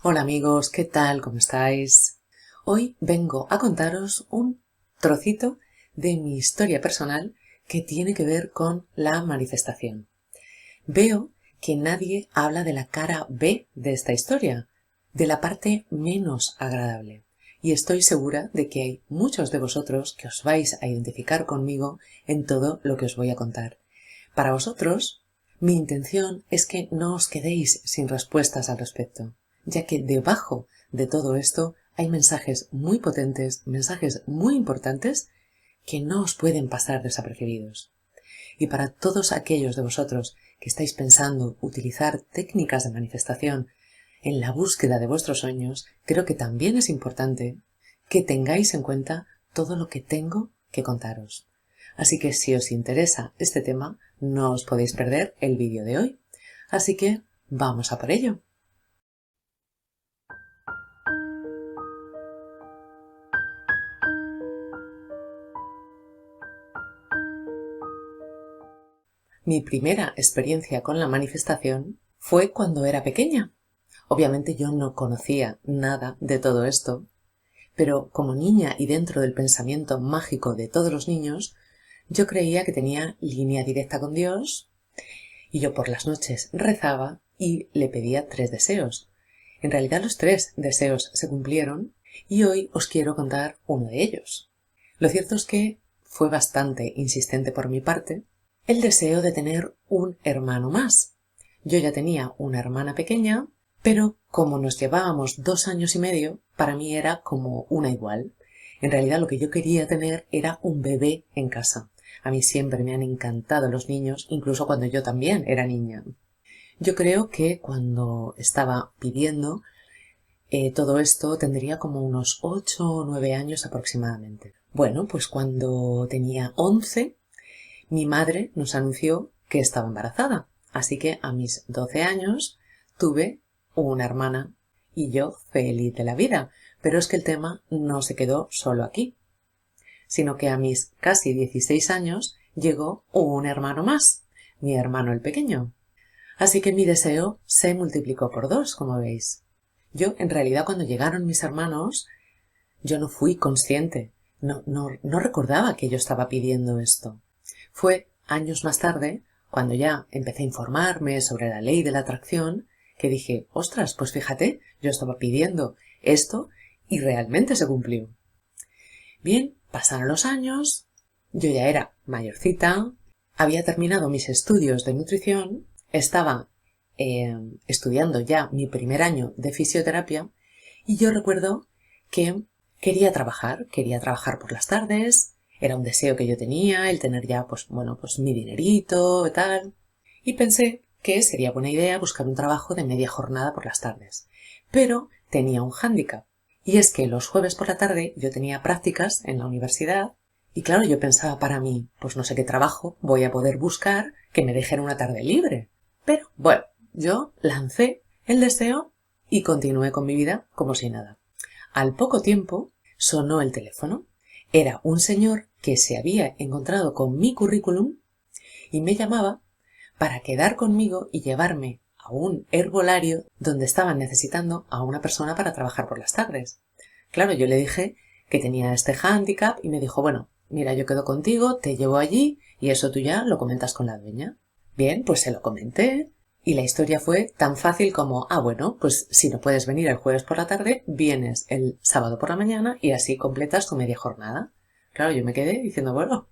Hola amigos, ¿qué tal? ¿Cómo estáis? Hoy vengo a contaros un trocito de mi historia personal que tiene que ver con la manifestación. Veo que nadie habla de la cara B de esta historia, de la parte menos agradable. Y estoy segura de que hay muchos de vosotros que os vais a identificar conmigo en todo lo que os voy a contar. Para vosotros, mi intención es que no os quedéis sin respuestas al respecto, ya que debajo de todo esto hay mensajes muy potentes, mensajes muy importantes que no os pueden pasar desapercibidos. Y para todos aquellos de vosotros que estáis pensando utilizar técnicas de manifestación en la búsqueda de vuestros sueños, creo que también es importante que tengáis en cuenta todo lo que tengo que contaros. Así que si os interesa este tema, no os podéis perder el vídeo de hoy. Así que vamos a por ello. Mi primera experiencia con la manifestación fue cuando era pequeña. Obviamente yo no conocía nada de todo esto, pero como niña y dentro del pensamiento mágico de todos los niños, yo creía que tenía línea directa con Dios y yo por las noches rezaba y le pedía 3 deseos. En realidad los 3 deseos se cumplieron y hoy os quiero contar uno de ellos. Lo cierto es que fue bastante insistente por mi parte el deseo de tener un hermano más. Yo ya tenía una hermana pequeña, pero como nos llevábamos 2 años y medio, para mí era como una igual. En realidad lo que yo quería tener era un bebé en casa. A mí siempre me han encantado los niños, incluso cuando yo también era niña. Yo creo que cuando estaba pidiendo todo esto tendría como unos 8 o 9 años aproximadamente. Bueno, pues cuando tenía 11, mi madre nos anunció que estaba embarazada. Así que a mis 12 años tuve una hermana y yo feliz de la vida. Pero es que el tema no se quedó solo aquí, sino que a mis casi 16 años llegó un hermano más, mi hermano el pequeño. Así que mi deseo se multiplicó por 2, como veis. Yo, en realidad, cuando llegaron mis hermanos, yo no fui consciente, no recordaba que yo estaba pidiendo esto. Fue años más tarde, cuando ya empecé a informarme sobre la ley de la atracción, que dije, ostras, pues fíjate, yo estaba pidiendo esto y realmente se cumplió. Bien, pasaron los años, yo ya era mayorcita, había terminado mis estudios de nutrición, estaba estudiando ya mi primer año de fisioterapia y yo recuerdo que quería trabajar por las tardes, era un deseo que yo tenía, el tener ya, pues bueno, pues mi dinerito y tal, y pensé que sería buena idea buscar un trabajo de media jornada por las tardes. Pero tenía un hándicap, y es que los jueves por la tarde yo tenía prácticas en la universidad, y claro, yo pensaba para mí, pues no sé qué trabajo voy a poder buscar que me dejen una tarde libre. Pero bueno, yo lancé el deseo y continué con mi vida como si nada. Al poco tiempo sonó el teléfono. Era un señor que se había encontrado con mi currículum y me llamaba para quedar conmigo y llevarme a un herbolario donde estaban necesitando a una persona para trabajar por las tardes. Claro, yo le dije que tenía este hándicap y me dijo, bueno, mira, yo quedo contigo, te llevo allí y eso tú ya lo comentas con la dueña. Bien, pues se lo comenté y la historia fue tan fácil como, bueno, pues si no puedes venir el jueves por la tarde, vienes el sábado por la mañana y así completas tu media jornada. Claro, yo me quedé diciendo, bueno,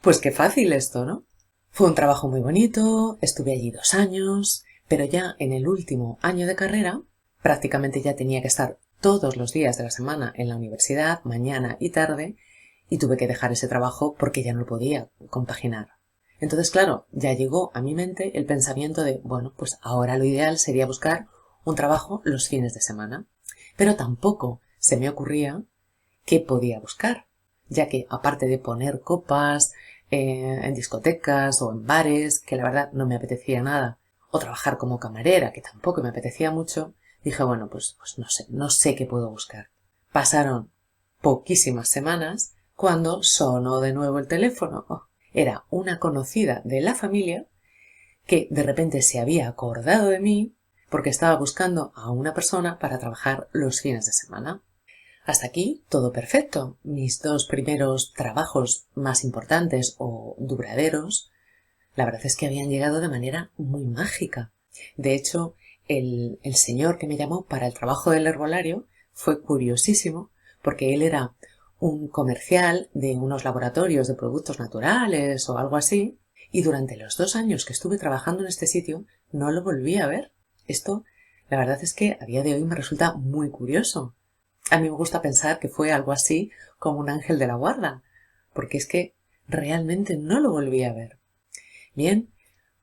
pues qué fácil esto, ¿no? Fue un trabajo muy bonito, estuve allí 2 años, pero ya en el último año de carrera prácticamente ya tenía que estar todos los días de la semana en la universidad, mañana y tarde, y tuve que dejar ese trabajo porque ya no lo podía compaginar. Entonces, claro, ya llegó a mi mente el pensamiento de, bueno, pues ahora lo ideal sería buscar un trabajo los fines de semana. Pero tampoco se me ocurría qué podía buscar, ya que aparte de poner copas en discotecas o en bares, que la verdad no me apetecía nada, o trabajar como camarera, que tampoco me apetecía mucho, dije, bueno, pues no sé qué puedo buscar. Pasaron poquísimas semanas cuando sonó de nuevo el teléfono. Era una conocida de la familia que de repente se había acordado de mí porque estaba buscando a una persona para trabajar los fines de semana. Hasta aquí todo perfecto. Mis dos primeros trabajos más importantes o duraderos, la verdad es que habían llegado de manera muy mágica. De hecho, el señor que me llamó para el trabajo del herbolario fue curiosísimo porque él era un comercial de unos laboratorios de productos naturales o algo así, y durante los 2 años que estuve trabajando en este sitio no lo volví a ver. Esto, la verdad es que a día de hoy me resulta muy curioso. A mí me gusta pensar que fue algo así como un ángel de la guarda, porque es que realmente no lo volví a ver. Bien,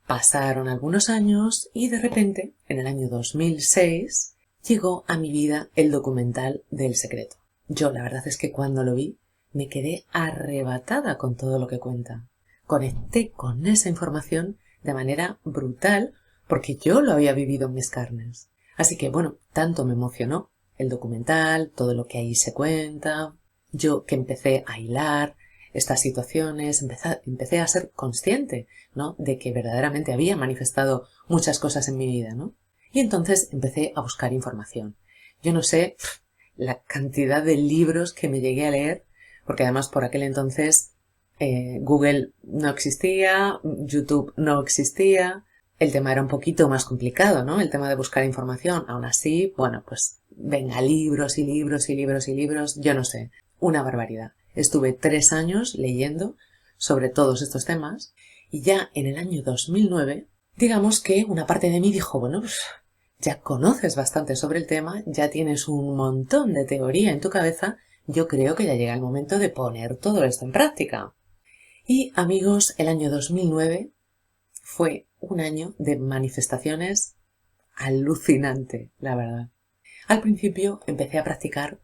pasaron algunos años y de repente, en el año 2006, llegó a mi vida el documental del secreto. Yo la verdad es que cuando lo vi me quedé arrebatada con todo lo que cuenta. Conecté con esa información de manera brutal porque yo lo había vivido en mis carnes. Así que bueno, tanto me emocionó el documental, todo lo que ahí se cuenta, yo que empecé a hilar estas situaciones, empecé a ser consciente, ¿no?, de que verdaderamente había manifestado muchas cosas en mi vida, ¿no? Y entonces empecé a buscar información. Yo no sé la cantidad de libros que me llegué a leer, porque además por aquel entonces Google no existía, YouTube no existía, el tema era un poquito más complicado, ¿no? El tema de buscar información. Aún así, bueno, pues venga, libros y libros y libros y libros, yo no sé, una barbaridad. Estuve 3 años leyendo sobre todos estos temas y ya en el año 2009, digamos que una parte de mí dijo, bueno, pues ya conoces bastante sobre el tema, ya tienes un montón de teoría en tu cabeza, yo creo que ya llega el momento de poner todo esto en práctica. Y amigos, el año 2009 fue un año de manifestaciones alucinante, la verdad. Al principio empecé a practicar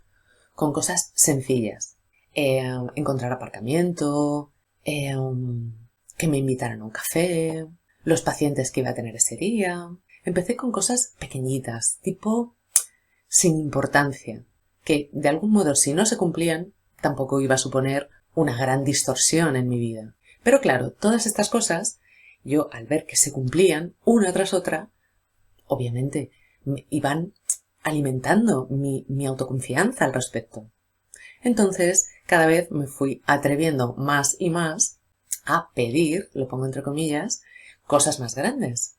con cosas sencillas. Encontrar aparcamiento, que me invitaran a un café, los pacientes que iba a tener ese día. Empecé con cosas pequeñitas, tipo sin importancia, que de algún modo si no se cumplían tampoco iba a suponer una gran distorsión en mi vida. Pero claro, todas estas cosas, yo al ver que se cumplían una tras otra, obviamente me iban alimentando mi autoconfianza al respecto. Entonces, cada vez me fui atreviendo más y más a pedir, lo pongo entre comillas, cosas más grandes.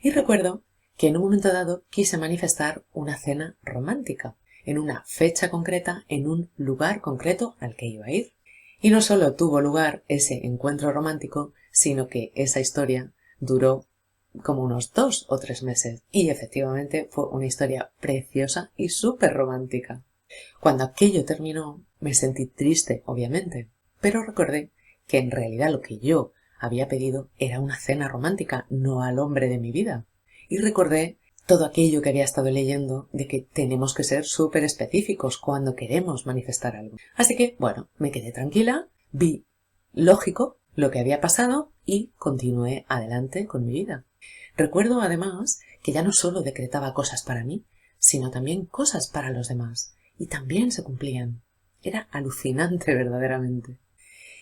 Y recuerdo que en un momento dado quise manifestar una cena romántica, en una fecha concreta, en un lugar concreto al que iba a ir. Y no solo tuvo lugar ese encuentro romántico, sino que esa historia duró como unos 2 o 3 meses. Y efectivamente fue una historia preciosa y súper romántica. Cuando aquello terminó, me sentí triste, obviamente, pero recordé que en realidad lo que yo había pedido era una cena romántica, no al hombre de mi vida. Y recordé todo aquello que había estado leyendo de que tenemos que ser súper específicos cuando queremos manifestar algo. Así que, bueno, me quedé tranquila, vi lógico lo que había pasado y continué adelante con mi vida. Recuerdo además que ya no solo decretaba cosas para mí, sino también cosas para los demás. Y también se cumplían. Era alucinante verdaderamente.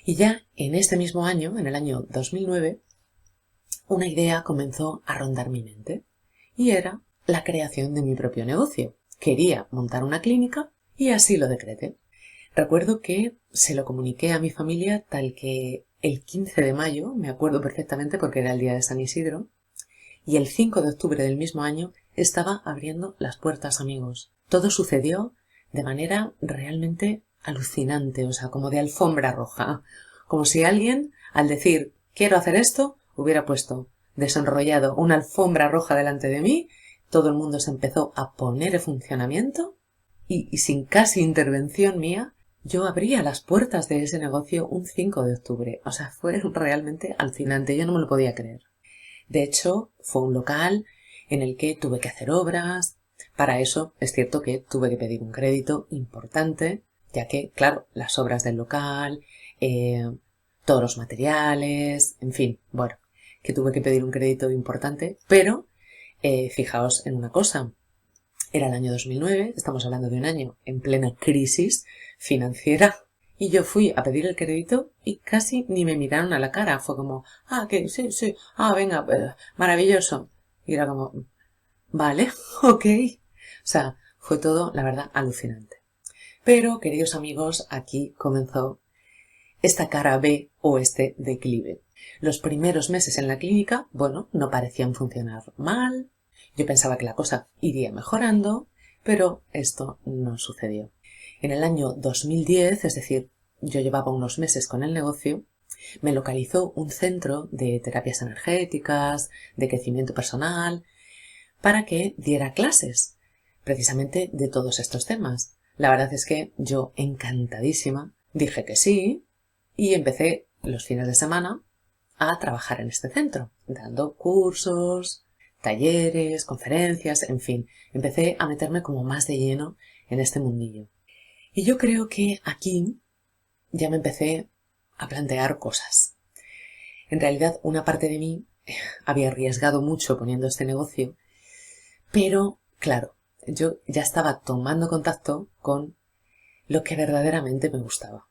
Y ya en este mismo año, en el año 2009, una idea comenzó a rondar mi mente. Y era la creación de mi propio negocio. Quería montar una clínica y así lo decreté. Recuerdo que se lo comuniqué a mi familia tal que el 15 de mayo, me acuerdo perfectamente porque era el día de San Isidro, y el 5 de octubre del mismo año estaba abriendo las puertas, amigos. Todo sucedió de manera realmente alucinante, o sea, como de alfombra roja. Como si alguien, al decir quiero hacer esto, hubiera puesto desenrollado una alfombra roja delante de mí, todo el mundo se empezó a poner en funcionamiento y sin casi intervención mía, yo abría las puertas de ese negocio un 5 de octubre. O sea, fue realmente alucinante, yo no me lo podía creer. De hecho, fue un local en el que tuve que hacer obras. Para eso es cierto que tuve que pedir un crédito importante, ya que, claro, las obras del local, todos los materiales, en fin, bueno, que tuve que pedir un crédito importante, pero fijaos en una cosa. Era el año 2009, estamos hablando de un año en plena crisis financiera, y yo fui a pedir el crédito y casi ni me miraron a la cara. Fue como, que sí, venga, maravilloso. Y era como, Vale, ok. O sea, fue todo, la verdad, alucinante. Pero, queridos amigos, aquí comenzó esta cara B o este declive. Los primeros meses en la clínica, bueno, no parecían funcionar mal. Yo pensaba que la cosa iría mejorando, pero esto no sucedió. En el año 2010, es decir, yo llevaba unos meses con el negocio, me localizó un centro de terapias energéticas, de crecimiento personal, para que diera clases, precisamente de todos estos temas. La verdad es que yo, encantadísima, dije que sí y empecé los fines de semana a trabajar en este centro, dando cursos, talleres, conferencias, en fin, empecé a meterme como más de lleno en este mundillo. Y yo creo que aquí ya me empecé a plantear cosas. En realidad, una parte de mí había arriesgado mucho poniendo este negocio, pero claro, yo ya estaba tomando contacto con lo que verdaderamente me gustaba.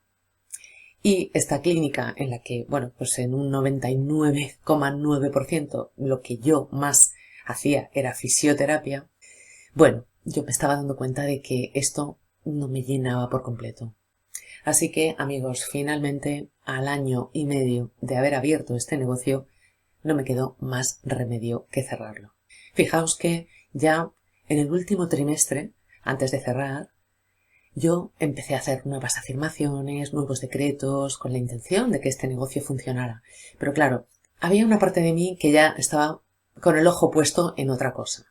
Y esta clínica en la que, bueno, pues en un 99,9% lo que yo más hacía era fisioterapia, bueno, yo me estaba dando cuenta de que esto no me llenaba por completo. Así que, amigos, finalmente, al año y medio de haber abierto este negocio, no me quedó más remedio que cerrarlo. Fijaos que ya en el último trimestre, antes de cerrar, yo empecé a hacer nuevas afirmaciones, nuevos decretos, con la intención de que este negocio funcionara. Pero claro, había una parte de mí que ya estaba con el ojo puesto en otra cosa.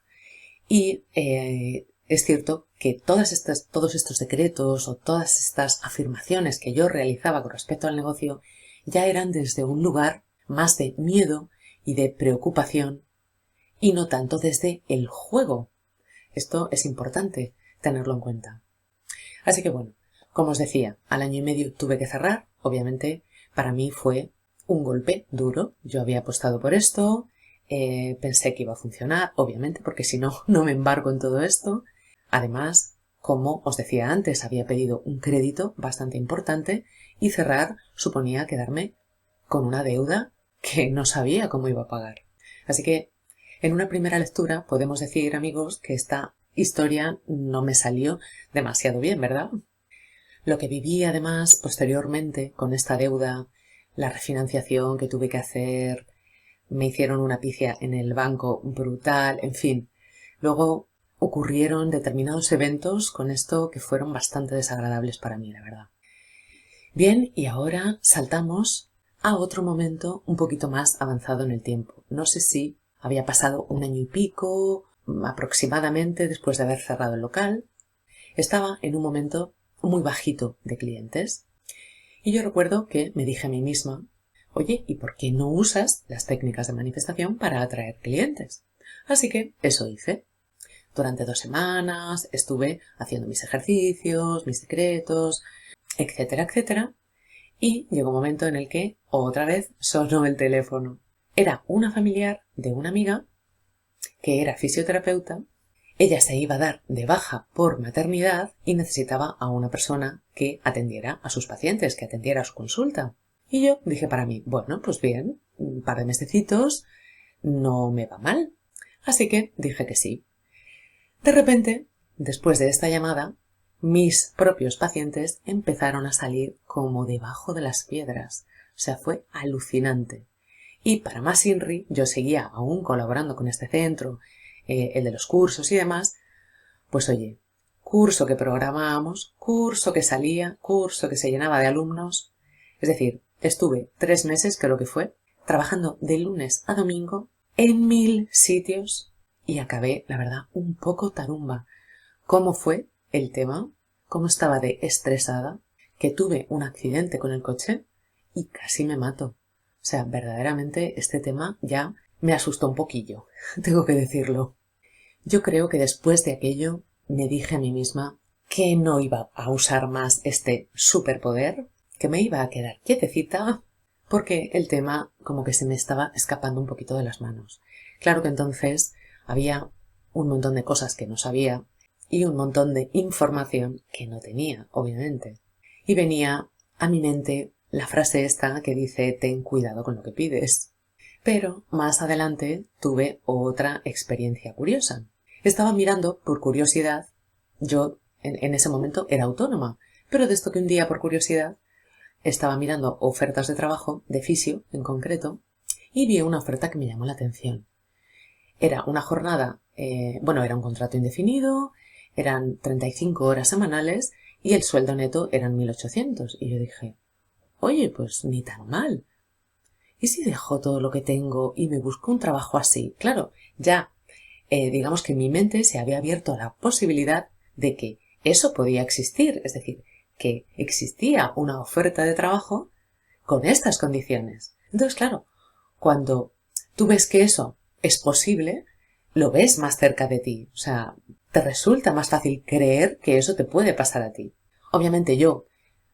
Y es cierto que todos estos decretos o todas estas afirmaciones que yo realizaba con respecto al negocio ya eran desde un lugar más de miedo y de preocupación y no tanto desde el juego. Esto es importante tenerlo en cuenta. Así que bueno, como os decía, al año y medio tuve que cerrar. Obviamente para mí fue un golpe duro. Yo había apostado por esto, pensé que iba a funcionar, obviamente, porque si no, no me embarco en todo esto. Además, como os decía antes, había pedido un crédito bastante importante y cerrar suponía quedarme con una deuda que no sabía cómo iba a pagar. Así que, en una primera lectura podemos decir, amigos, que esta historia no me salió demasiado bien, ¿verdad? Lo que viví además posteriormente con esta deuda, la refinanciación que tuve que hacer, me hicieron una pifia en el banco brutal, en fin. Luego ocurrieron determinados eventos con esto que fueron bastante desagradables para mí, la verdad. Bien, y ahora saltamos a otro momento un poquito más avanzado en el tiempo. No sé si había pasado un año y pico, aproximadamente, después de haber cerrado el local. Estaba en un momento muy bajito de clientes. Y yo recuerdo que me dije a mí misma, oye, ¿y por qué no usas las técnicas de manifestación para atraer clientes? Así que eso hice. Durante 2 semanas estuve haciendo mis ejercicios, mis decretos, etcétera, etcétera. Y llegó un momento en el que otra vez sonó el teléfono. Era una familiar de una amiga que era fisioterapeuta. Ella se iba a dar de baja por maternidad y necesitaba a una persona que atendiera a sus pacientes, que atendiera a su consulta. Y yo dije para mí, bueno, pues bien, un par de mesecitos no me va mal. Así que dije que sí. De repente, después de esta llamada, mis propios pacientes empezaron a salir como debajo de las piedras. O sea, fue alucinante. Y para más INRI, yo seguía aún colaborando con este centro, el de los cursos y demás, pues oye, curso que programábamos, curso que salía, curso que se llenaba de alumnos. Es decir, estuve 3 meses, creo que fue, trabajando de lunes a domingo en 1000 sitios y acabé, la verdad, un poco tarumba. ¿Cómo fue el tema? ¿Cómo estaba de estresada? Que tuve un accidente con el coche y casi me mato. O sea, verdaderamente este tema ya me asustó un poquillo, tengo que decirlo. Yo creo que después de aquello me dije a mí misma que no iba a usar más este superpoder, que me iba a quedar quietecita, porque el tema como que se me estaba escapando un poquito de las manos. Claro que entonces había un montón de cosas que no sabía y un montón de información que no tenía, obviamente. Y venía a mi mente la frase esta que dice ten cuidado con lo que pides. Pero más adelante tuve otra experiencia curiosa. Estaba mirando por curiosidad, yo en ese momento era autónoma, pero de esto que un día por curiosidad estaba mirando ofertas de trabajo, de fisio en concreto, y vi una oferta que me llamó la atención. Era una jornada, era un contrato indefinido, eran 35 horas semanales y el sueldo neto eran 1.800. Y yo dije, oye, pues ni tan mal. ¿Y si dejo todo lo que tengo y me busco un trabajo así? Claro, ya, digamos que en mi mente se había abierto la posibilidad de que eso podía existir, es decir, que existía una oferta de trabajo con estas condiciones. Entonces, claro, cuando tú ves que eso es posible, lo ves más cerca de ti. O sea, te resulta más fácil creer que eso te puede pasar a ti. Obviamente yo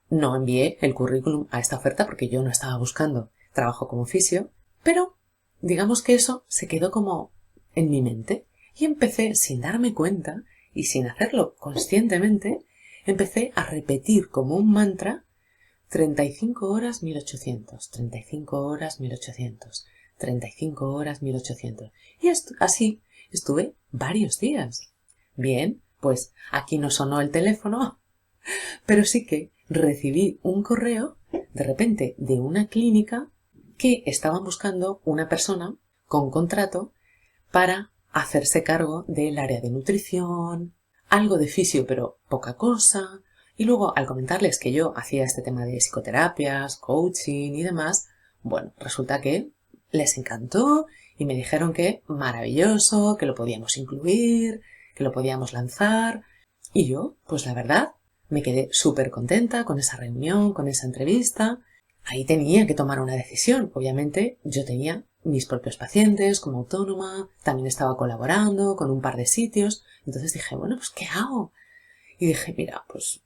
no envié el currículum a esta oferta porque yo no estaba buscando trabajo como fisio, pero digamos que eso se quedó como en mi mente y empecé, sin darme cuenta y sin hacerlo conscientemente, empecé a repetir como un mantra 35 horas 1.800, 35 horas 1.800, 35 horas 1.800. Y así estuve varios días. Bien, pues aquí no sonó el teléfono, pero sí que recibí un correo de repente de una clínica que estaban buscando una persona con contrato para hacerse cargo del área de nutrición, algo de fisio pero poca cosa. Y luego al comentarles que yo hacía este tema de psicoterapias, coaching y demás, bueno, resulta que les encantó y me dijeron que maravilloso, que lo podíamos incluir, que lo podíamos lanzar. Y yo, pues la verdad, me quedé súper contenta con esa reunión, con esa entrevista. Ahí tenía que tomar una decisión. Obviamente yo tenía mis propios pacientes como autónoma, también estaba colaborando con un par de sitios. Entonces dije, bueno, pues ¿qué hago? Y dije, mira, pues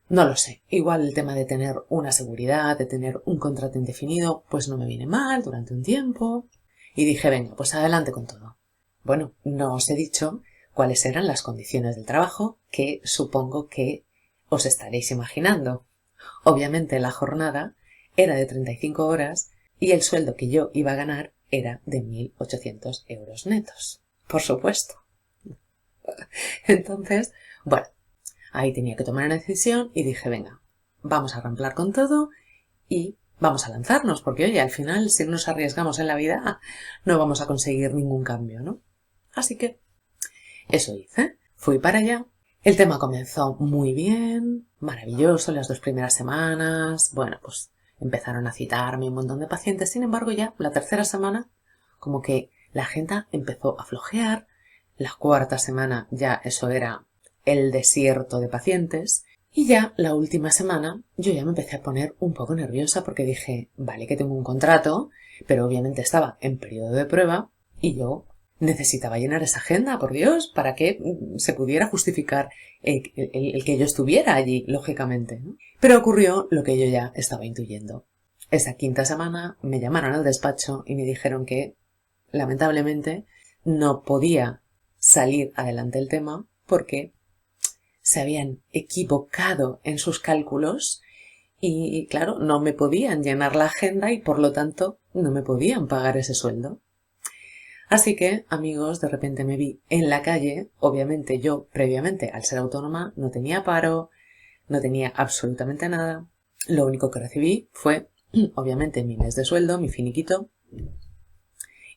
no lo sé. Igual el tema de tener una seguridad, de tener un contrato indefinido, pues no me viene mal durante un tiempo. Y dije, venga, pues adelante con todo. Bueno, no os he dicho cuáles eran las condiciones del trabajo, que supongo que os estaréis imaginando. Obviamente la jornada era de 35 horas y el sueldo que yo iba a ganar era de 1.800 euros netos. Por supuesto. Entonces, bueno, ahí tenía que tomar una decisión y dije, venga, vamos a ramplar con todo y vamos a lanzarnos, porque oye, al final si nos arriesgamos en la vida no vamos a conseguir ningún cambio, ¿no? Así que eso hice, fui para allá. El tema comenzó muy bien, maravilloso, las 2 primeras semanas, bueno, pues empezaron a citarme un montón de pacientes, sin embargo ya la tercera semana como que la agenda empezó a flojear, la cuarta semana ya eso era el desierto de pacientes y ya la última semana yo ya me empecé a poner un poco nerviosa porque dije, vale que tengo un contrato, pero obviamente estaba en periodo de prueba y yo necesitaba llenar esa agenda, por Dios, para que se pudiera justificar el que yo estuviera allí, lógicamente, ¿no? Pero ocurrió lo que yo ya estaba intuyendo. Esa quinta semana me llamaron al despacho y me dijeron que, lamentablemente, no podía salir adelante el tema porque se habían equivocado en sus cálculos y, claro, no me podían llenar la agenda y, por lo tanto, no me podían pagar ese sueldo. Así que, amigos, de repente me vi en la calle. Obviamente yo, previamente, al ser autónoma, no tenía paro, no tenía absolutamente nada. Lo único que recibí fue, obviamente, mi mes de sueldo, mi finiquito,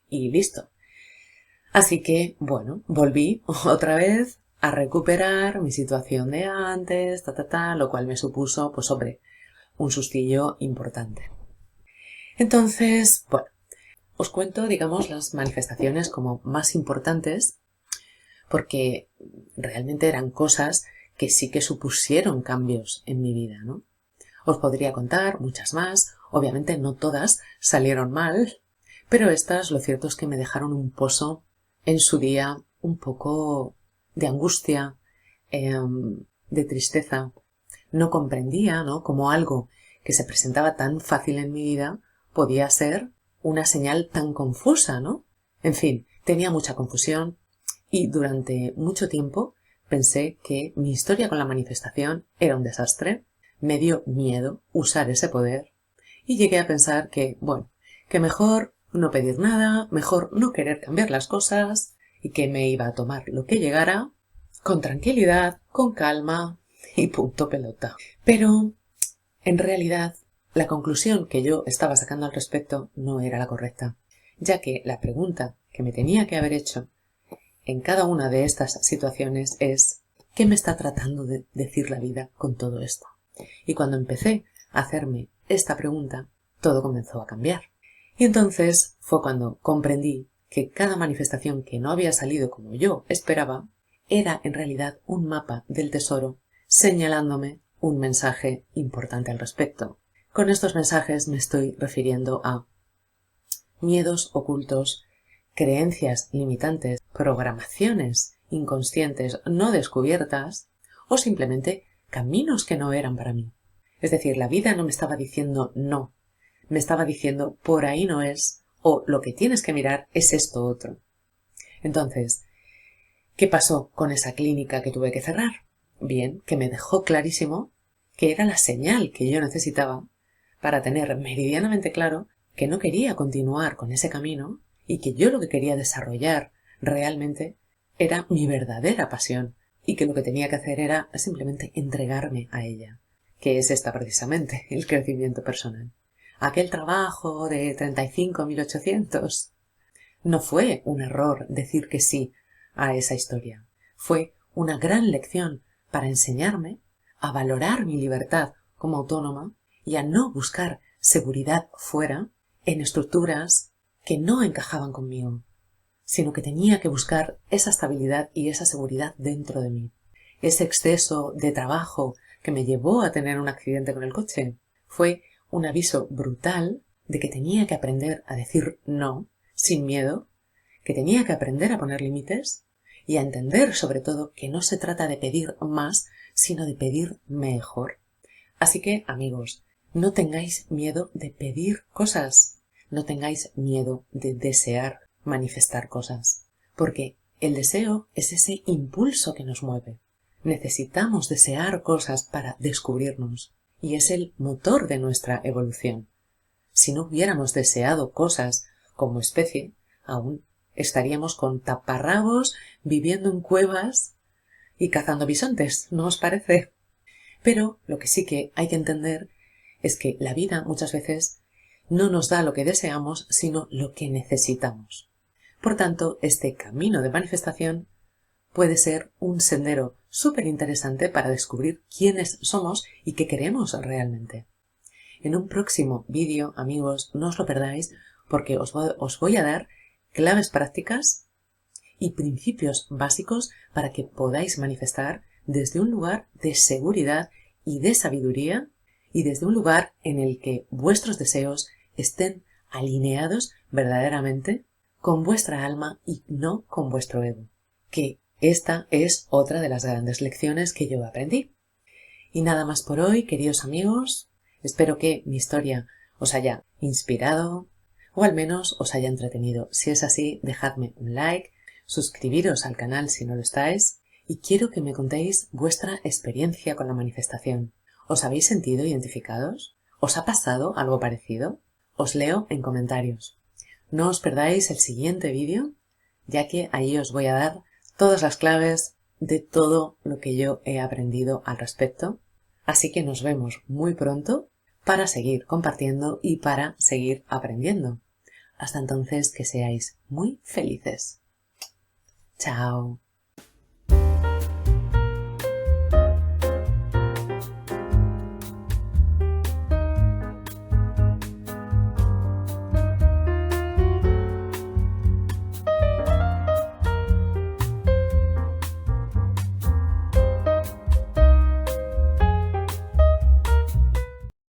y listo. Así que, bueno, volví otra vez a recuperar mi situación de antes, lo cual me supuso, pues hombre, un sustillo importante. Entonces, bueno, os cuento, digamos, las manifestaciones como más importantes porque realmente eran cosas que sí que supusieron cambios en mi vida, ¿no? Os podría contar muchas más, obviamente no todas salieron mal, pero estas lo cierto es que me dejaron un pozo en su día un poco de angustia, de tristeza. No comprendía, ¿no?, cómo algo que se presentaba tan fácil en mi vida podía ser una señal tan confusa, ¿no? En fin, tenía mucha confusión y durante mucho tiempo pensé que mi historia con la manifestación era un desastre. Me dio miedo usar ese poder y llegué a pensar que, bueno, que mejor no pedir nada, mejor no querer cambiar las cosas y que me iba a tomar lo que llegara con tranquilidad, con calma y punto pelota. Pero, en realidad, la conclusión que yo estaba sacando al respecto no era la correcta, ya que la pregunta que me tenía que haber hecho en cada una de estas situaciones es ¿qué me está tratando de decir la vida con todo esto? Y cuando empecé a hacerme esta pregunta, todo comenzó a cambiar. Y entonces fue cuando comprendí que cada manifestación que no había salido como yo esperaba era en realidad un mapa del tesoro señalándome un mensaje importante al respecto. Con estos mensajes me estoy refiriendo a miedos ocultos, creencias limitantes, programaciones inconscientes no descubiertas o simplemente caminos que no eran para mí. Es decir, la vida no me estaba diciendo no, me estaba diciendo por ahí no es o lo que tienes que mirar es esto otro. Entonces, ¿qué pasó con esa clínica que tuve que cerrar? Bien, que me dejó clarísimo que era la señal que yo necesitaba para tener meridianamente claro que no quería continuar con ese camino y que yo lo que quería desarrollar realmente era mi verdadera pasión y que lo que tenía que hacer era simplemente entregarme a ella, que es esta precisamente, el crecimiento personal. Aquel trabajo de 35.800 no fue un error decir que sí a esa historia. Fue una gran lección para enseñarme a valorar mi libertad como autónoma y a no buscar seguridad fuera en estructuras que no encajaban conmigo, sino que tenía que buscar esa estabilidad y esa seguridad dentro de mí. Ese exceso de trabajo que me llevó a tener un accidente con el coche fue un aviso brutal de que tenía que aprender a decir no sin miedo, que tenía que aprender a poner límites y a entender sobre todo que no se trata de pedir más, sino de pedir mejor. Así que, amigos, no tengáis miedo de pedir cosas, no tengáis miedo de desear manifestar cosas, porque el deseo es ese impulso que nos mueve. Necesitamos desear cosas para descubrirnos y es el motor de nuestra evolución. Si no hubiéramos deseado cosas como especie, aún estaríamos con taparrabos viviendo en cuevas y cazando bisontes, ¿no os parece? Pero lo que sí que hay que entender es que la vida muchas veces no nos da lo que deseamos, sino lo que necesitamos. Por tanto, este camino de manifestación puede ser un sendero súper interesante para descubrir quiénes somos y qué queremos realmente. En un próximo vídeo, amigos, no os lo perdáis porque os voy a dar claves prácticas y principios básicos para que podáis manifestar desde un lugar de seguridad y de sabiduría y desde un lugar en el que vuestros deseos estén alineados verdaderamente con vuestra alma y no con vuestro ego. Que esta es otra de las grandes lecciones que yo aprendí. Y nada más por hoy, queridos amigos. Espero que mi historia os haya inspirado o al menos os haya entretenido. Si es así, dejadme un like, suscribiros al canal si no lo estáis y quiero que me contéis vuestra experiencia con la manifestación. ¿Os habéis sentido identificados? ¿Os ha pasado algo parecido? Os leo en comentarios. No os perdáis el siguiente vídeo, ya que ahí os voy a dar todas las claves de todo lo que yo he aprendido al respecto. Así que nos vemos muy pronto para seguir compartiendo y para seguir aprendiendo. Hasta entonces, que seáis muy felices. Chao.